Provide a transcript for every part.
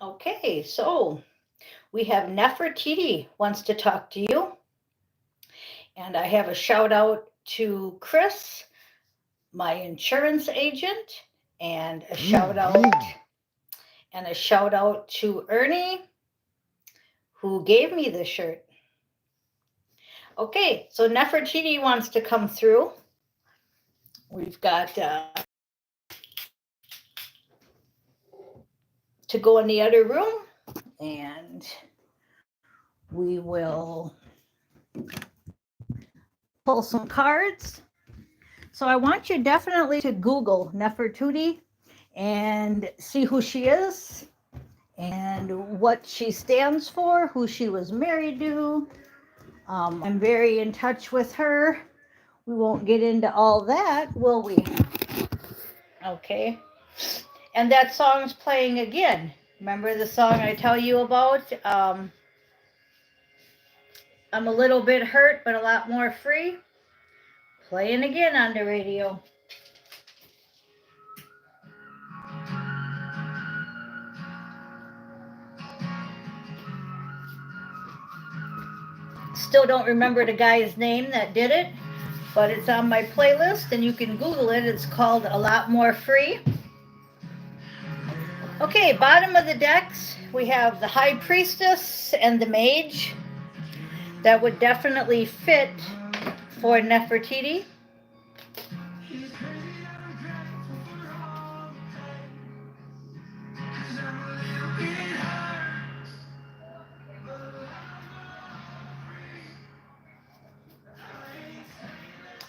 Okay, so we have Nefertiti wants to talk to you. And I have a shout out to Chris, my insurance agent, and a shout out to Ernie, who gave me this shirt. Okay, so Nefertiti wants to come through. We've got to go in the other room, and we will pull some cards. So I want you definitely to Google Nefertiti and see who she is and what she stands for, who she was married to. I'm very in touch with her. We won't get into all that, will we? Okay. And that song's playing again. Remember the song I tell you about? I'm a little bit hurt, but a lot more free. Playing again on the radio. Still don't remember the guy's name that did it, but it's on my playlist and you can Google it. It's called A Lot More Free. Okay, bottom of the decks, we have the High Priestess and the Mage. That would definitely fit for Nefertiti.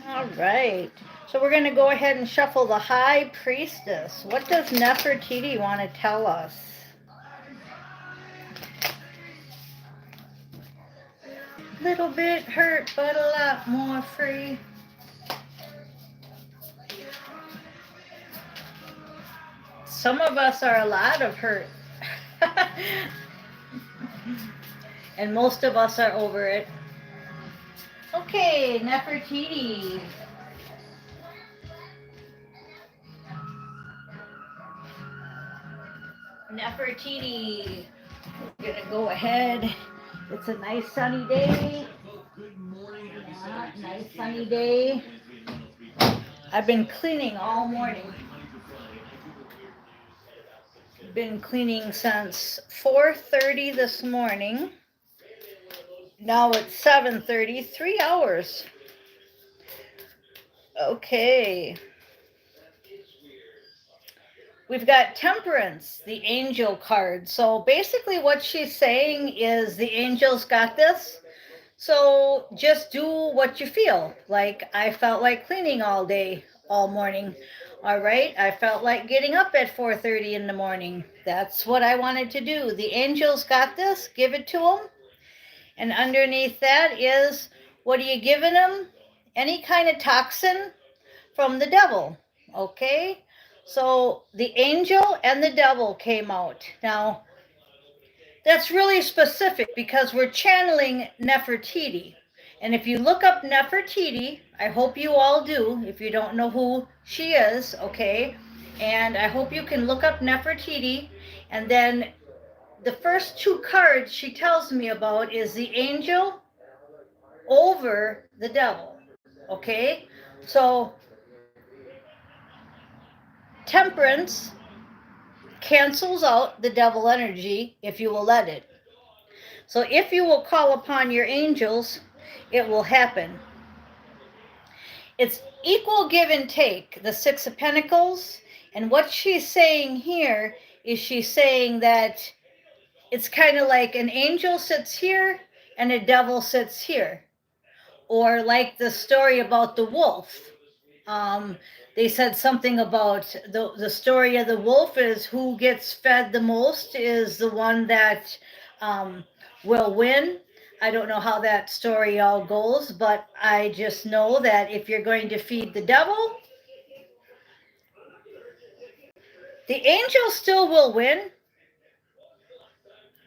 All right, so we're going to go ahead and shuffle the High Priestess. What does Nefertiti want to tell us? Little bit hurt, but a lot more free. Some of us are a lot of hurt. And most of us are over it. Okay, Nefertiti. Nefertiti. We're gonna go ahead. It's a nice sunny day. Yeah, nice sunny day. I've been cleaning all morning. Been cleaning since 4:30 this morning. Now it's 7:30, 3 hours. Okay. We've got Temperance, the angel card. So basically what she's saying is the angels got this. So just do what you feel. Like I felt like cleaning all day, all morning. All right. I felt like getting up at 4:30 in the morning. That's what I wanted to do. The angels got this. Give it to them. And underneath that is, what are you giving them? Any kind of toxin from the devil. Okay. So the angel and the devil came out. Now, that's really specific because we're channeling Nefertiti. And if you look up Nefertiti, I hope you all do, if you don't know who she is, okay? And I hope you can look up Nefertiti. And then the first two cards she tells me about is the angel over the devil, okay? So Temperance cancels out the devil energy if you will let it. So if you will call upon your angels, it will happen. It's equal give and take, the Six of Pentacles. And what she's saying here is she's saying that it's kind of like an angel sits here and a devil sits here. Or like the story about the wolf. They said something about the story of the wolf is who gets fed the most is the one that will win. I don't know how that story all goes, but I just know that if you're going to feed the devil, the angel still will win.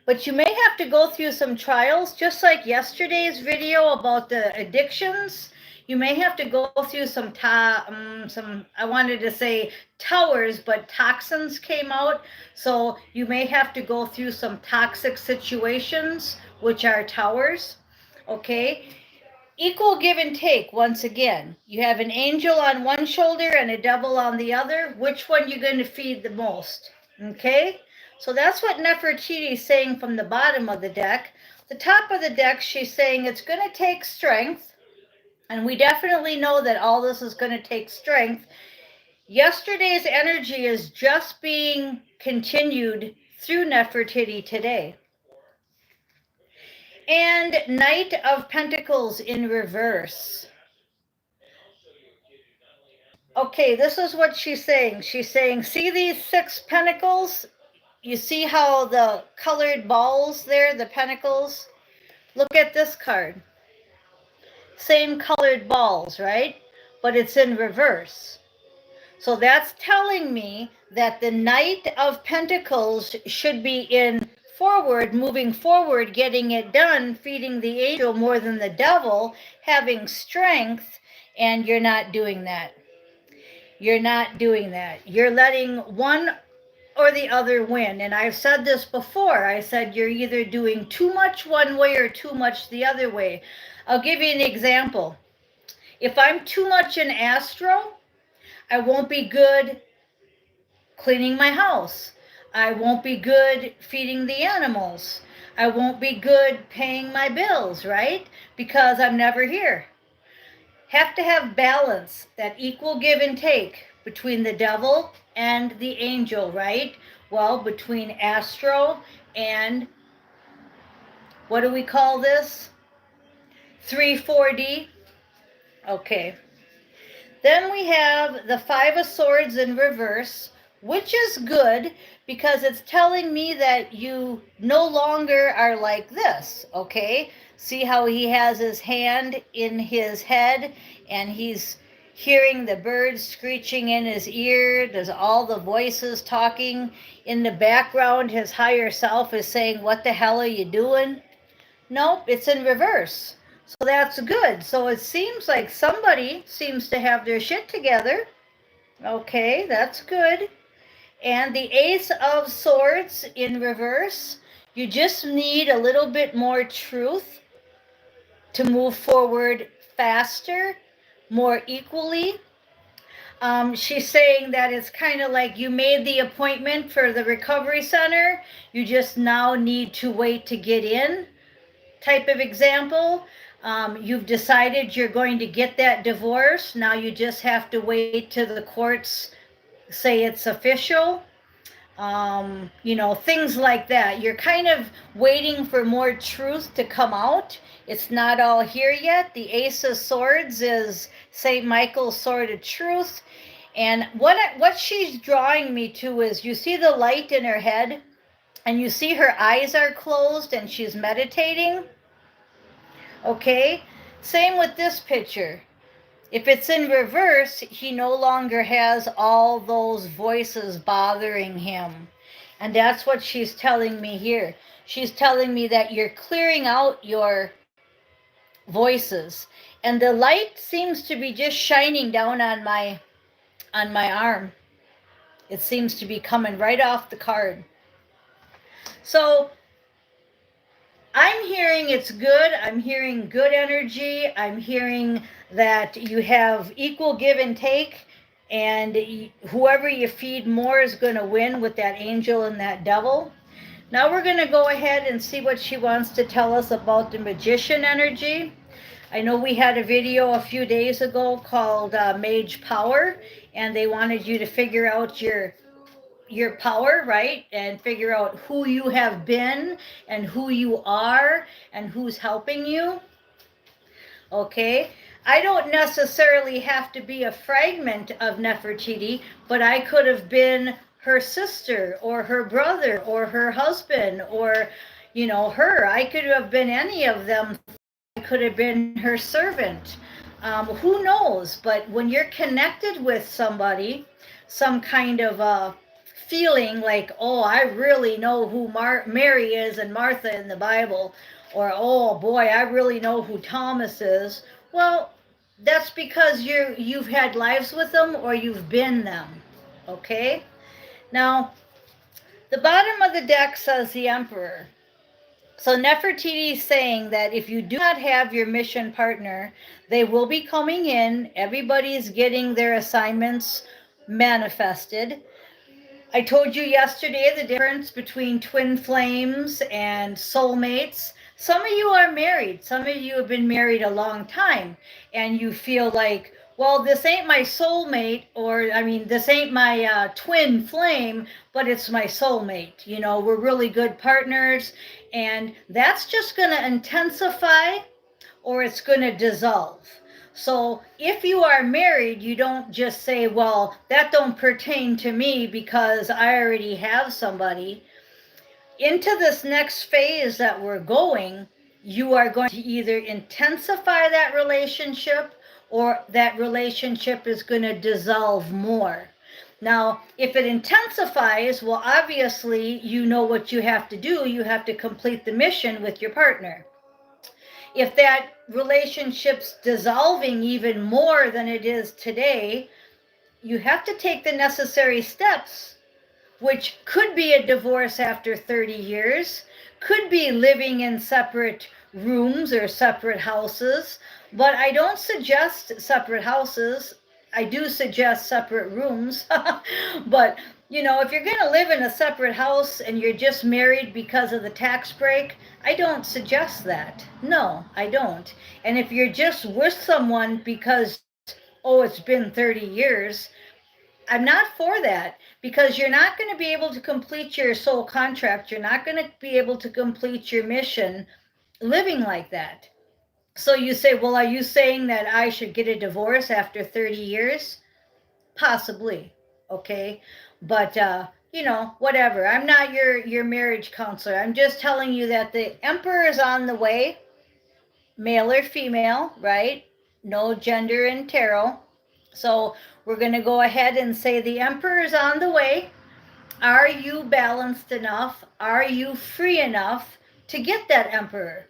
But you may have to go through some trials, just like yesterday's video about the addictions. You may have to go through some, I wanted to say towers, but toxins came out. So you may have to go through some toxic situations, which are towers. Okay. Equal give and take. Once again, you have an angel on one shoulder and a devil on the other. Which one you going to feed the most? Okay, so that's what Nefertiti is saying from the bottom of the deck. The top of the deck, she's saying it's going to take strength, and we definitely know that all this is going to take strength. Yesterday's energy is just being continued through Nefertiti today. And Knight of Pentacles in reverse. Okay, this is what she's saying. She's saying, see these 6 pentacles? You see how the colored balls there, the pentacles? Look at this card. Same colored balls, right? But it's in reverse. So that's telling me that the Knight of Pentacles should be in forward, moving forward, getting it done, feeding the angel more than the devil, having strength, and you're not doing that. You're not doing that. You're letting one or the other win. And I've said this before. I said you're either doing too much one way or too much the other way. I'll give you an example. If I'm too much in astro, I won't be good cleaning my house. I won't be good feeding the animals. I won't be good paying my bills, right? Because I'm never here. Have to have balance, that equal give and take between the devil and the angel, right? Well, between astro and, what do we call this? 3-4D. Okay. Then we have the 5 of Swords in reverse, which is good because it's telling me that you no longer are like this, okay? See how he has his hand in his head and he's hearing the birds screeching in his ear. There's all the voices talking in the background. His higher self is saying, what the hell are you doing? Nope, it's in reverse. So that's good. So it seems like somebody seems to have their shit together. Okay, that's good. And the Ace of Swords in reverse. You just need a little bit more truth to move forward faster, more equally. She's saying that it's kind of like you made the appointment for the recovery center. You just now need to wait to get in, type of example. You've decided you're going to get that divorce. Now you just have to wait till the courts say it's official. Things like that. You're kind of waiting for more truth to come out. It's not all here yet. The Ace of Swords is St. Michael's sword of truth. And what she's drawing me to is, you see the light in her head and you see her eyes are closed and she's meditating. Okay, same with this picture. If it's in reverse, he no longer has all those voices bothering him. And that's what she's telling me here. She's telling me that you're clearing out your voices. And the light seems to be just shining down on my arm. It seems to be coming right off the card. So I'm hearing it's good. I'm hearing good energy. I'm hearing that you have equal give and take, and whoever you feed more is going to win with that angel and that devil. Now we're going to go ahead and see what she wants to tell us about the magician energy. I know we had a video a few days ago called Mage Power, and they wanted you to figure out your power, right? And figure out who you have been and who you are and who's helping you. Okay, I don't necessarily have to be a fragment of Nefertiti, but I could have been her sister or her brother or her husband or, her. I could have been any of them. I could have been her servant. Who knows? But when you're connected with somebody, some kind of a feeling like, oh, I really know who Mary is and Martha in the Bible, or oh boy, I really know who Thomas is. Well, that's because you've had lives with them or you've been them. Okay? Now, the bottom of the deck says the Emperor. So Nefertiti is saying that if you do not have your mission partner, they will be coming in. Everybody's getting their assignments manifested. I told you yesterday the difference between twin flames and soulmates. Some of you are married. Some of you have been married a long time, and you feel like, well, this ain't my soulmate, or I mean, this ain't my twin flame, but it's my soulmate. You know, we're really good partners, and that's just going to intensify or it's going to dissolve. So if you are married, you don't just say, well, that don't pertain to me because I already have somebody. Into this next phase that we're going, you are going to either intensify that relationship or that relationship is going to dissolve more. Now, if it intensifies, well, obviously, you know what you have to do. You have to complete the mission with your partner. If that relationship's dissolving even more than it is today, you have to take the necessary steps, which could be a divorce after 30 years, could be living in separate rooms or separate houses, but I don't suggest separate houses. I do suggest separate rooms, but if you're going to live in a separate house and you're just married because of the tax break, I don't suggest that. No, I don't. And if you're just with someone because, oh, it's been 30 years, I'm not for that, because you're not going to be able to complete your soul contract. You're not going to be able to complete your mission living like that. So you say, well, are you saying that I should get a divorce after 30 years? Possibly. Okay. But, whatever. I'm not your marriage counselor. I'm just telling you that the Emperor is on the way, male or female, right? No gender in tarot. So we're going to go ahead and say the Emperor is on the way. Are you balanced enough? Are you free enough to get that Emperor?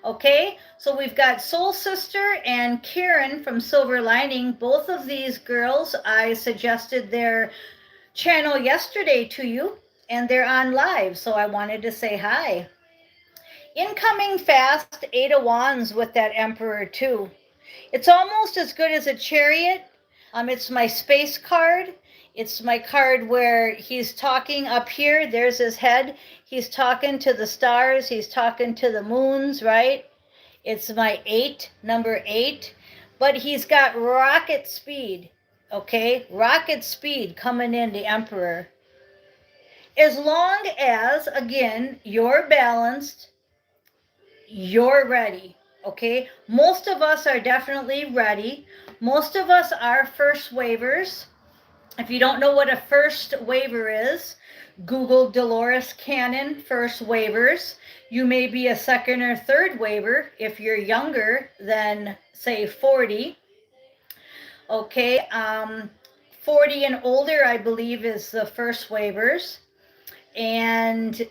Okay, so we've got Soul Sister and Karen from Silver Lining. Both of these girls, I suggested their channel yesterday to you, and they're on live, so I wanted to say hi. Incoming fast, 8 of Wands with that Emperor too. It's almost as good as a Chariot. It's my space card. It's my card where he's talking up here. There's his head. He's talking to the stars. He's talking to the moons, right? It's my 8, number 8. But he's got rocket speed, okay? Rocket speed coming in, the Emperor. As long as, again, you're balanced, you're ready, okay? Most of us are definitely ready. Most of us are first wavers. If you don't know what a first waver is, Google Dolores Cannon first wavers. You may be a second or third waver if you're younger than, say, 40. Okay, 40 and older, I believe, is the first wavers. And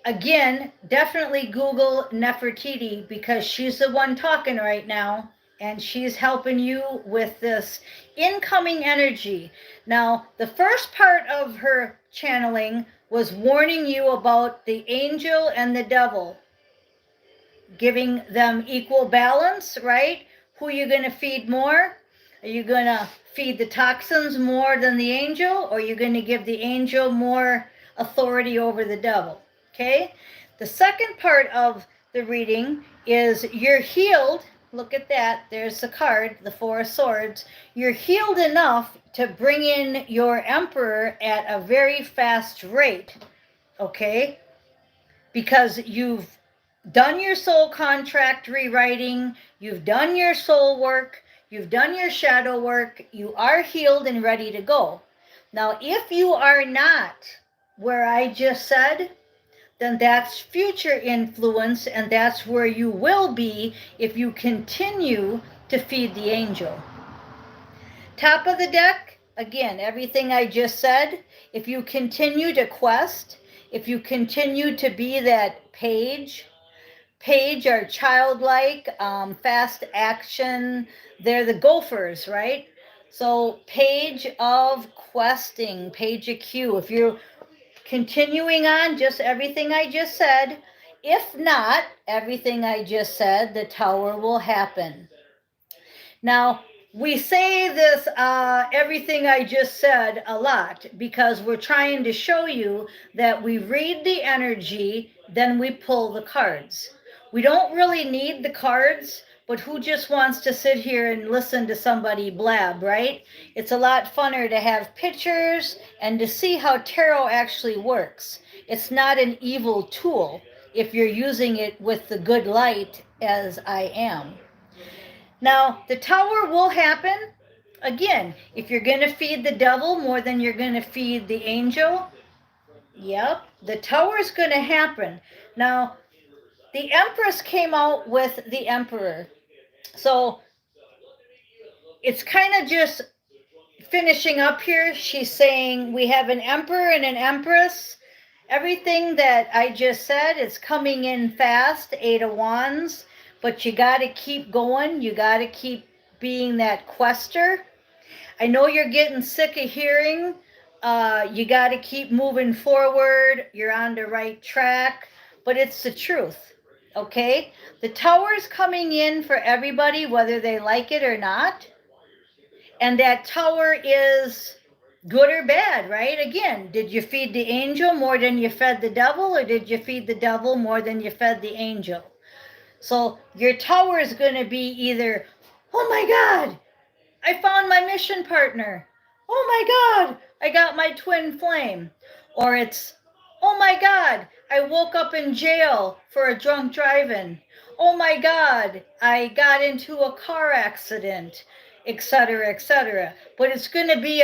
again, definitely Google Nefertiti, because she's the one talking right now, and she's helping you with this incoming energy. Now, the first part of her channeling was warning you about the angel and the devil, giving them equal balance, right? Who are you going to feed more? Are you going to feed the toxins more than the angel, or are you going to give the angel more authority over the devil? Okay? The second part of the reading is you're healed. Look at that. There's the card, the Four of Swords. You're healed enough to bring in your Emperor at a very fast rate. Okay? Because you've done your soul contract rewriting, you've done your soul work, you've done your shadow work, you are healed and ready to go. Now, if you are not where I just said, then that's future influence, and that's where you will be if you continue to feed the angel. Top of the deck, again, everything I just said. If you continue to quest, if you continue to be that page, Page are childlike, fast action. They're the gophers, right? So page of questing, page of Q. If you're continuing on just everything I just said, if not everything I just said, the tower will happen. Now, we say this, everything I just said, a lot because we're trying to show you that we read the energy, then we pull the cards. We don't really need the cards, but who just wants to sit here and listen to somebody blab, right? It's a lot funner to have pictures and to see how tarot actually works. It's not an evil tool if you're using it with the good light, as I am. Now, the tower will happen. Again, if you're going to feed the devil more than you're going to feed the angel, yep, the tower is going to happen. Now, the Empress came out with the Emperor. So it's kind of just finishing up here. She's saying we have an Emperor and an Empress. Everything that I just said is coming in fast, Eight of Wands, but you got to keep going. You got to keep being that quester. I know you're getting sick of hearing. You got to keep moving forward. You're on the right track, but it's the truth. Okay? The tower's coming in for everybody, whether they like it or not. And that tower is good or bad, right? Again, did you feed the angel more than you fed the devil, or did you feed the devil more than you fed the angel? So your tower is going to be either, oh my God, I found my mission partner. Oh my God, I got my twin flame. Or it's, oh my God, I woke up in jail for a drunk driving. Oh my God, I got into a car accident, etc., etc. But it's going to be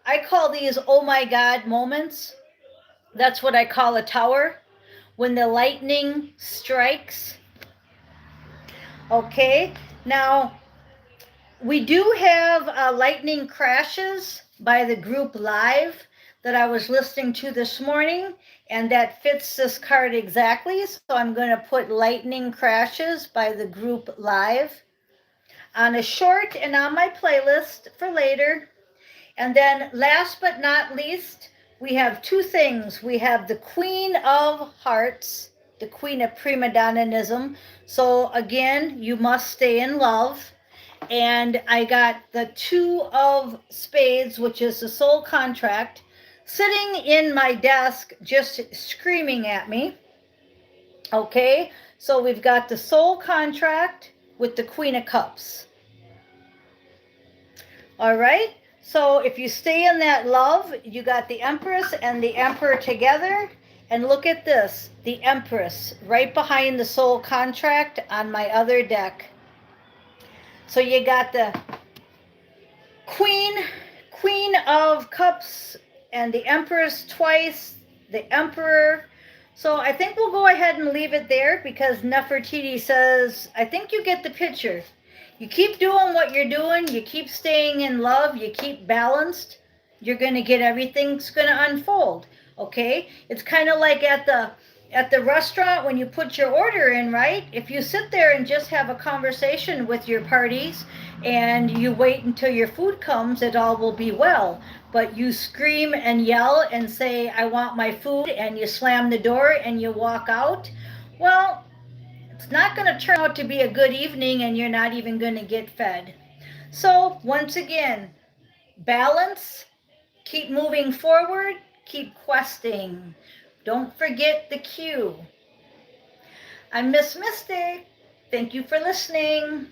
I call these oh my God moments. That's what I call a tower. When the lightning strikes. Okay, now we do have lightning crashes by the group Live that I was listening to this morning, and that fits this card exactly. So I'm going to put lightning crashes by the group Live on a short and on my playlist for later. And then last but not least, we have two things. We have the Queen of Hearts, the Queen of Prima Donnaism. So again, you must stay in love. And I got the Two of Spades, which is the soul contract, sitting in my desk just screaming at me. Okay, so we've got the soul contract with the Queen of Cups. All right, so if you stay in that love, you got the Empress and the Emperor together. And look at this, the Empress right behind the soul contract on my other deck. So you got the Queen of Cups and the Empress twice, the Emperor. So I think we'll go ahead and leave it there because Nefertiti says, I think you get the picture. You keep doing what you're doing, you keep staying in love, you keep balanced, you're going to get everything's going to unfold. Okay? It's kind of like at the restaurant when you put your order in, right? If you sit there and just have a conversation with your parties and you wait until your food comes, it all will be well. But you scream and yell and say, I want my food, and you slam the door and you walk out, well, it's not going to turn out to be a good evening and you're not even going to get fed. So once again, balance, keep moving forward, keep questing. Don't forget the Q. I'm Miss Mystic. Thank you for listening.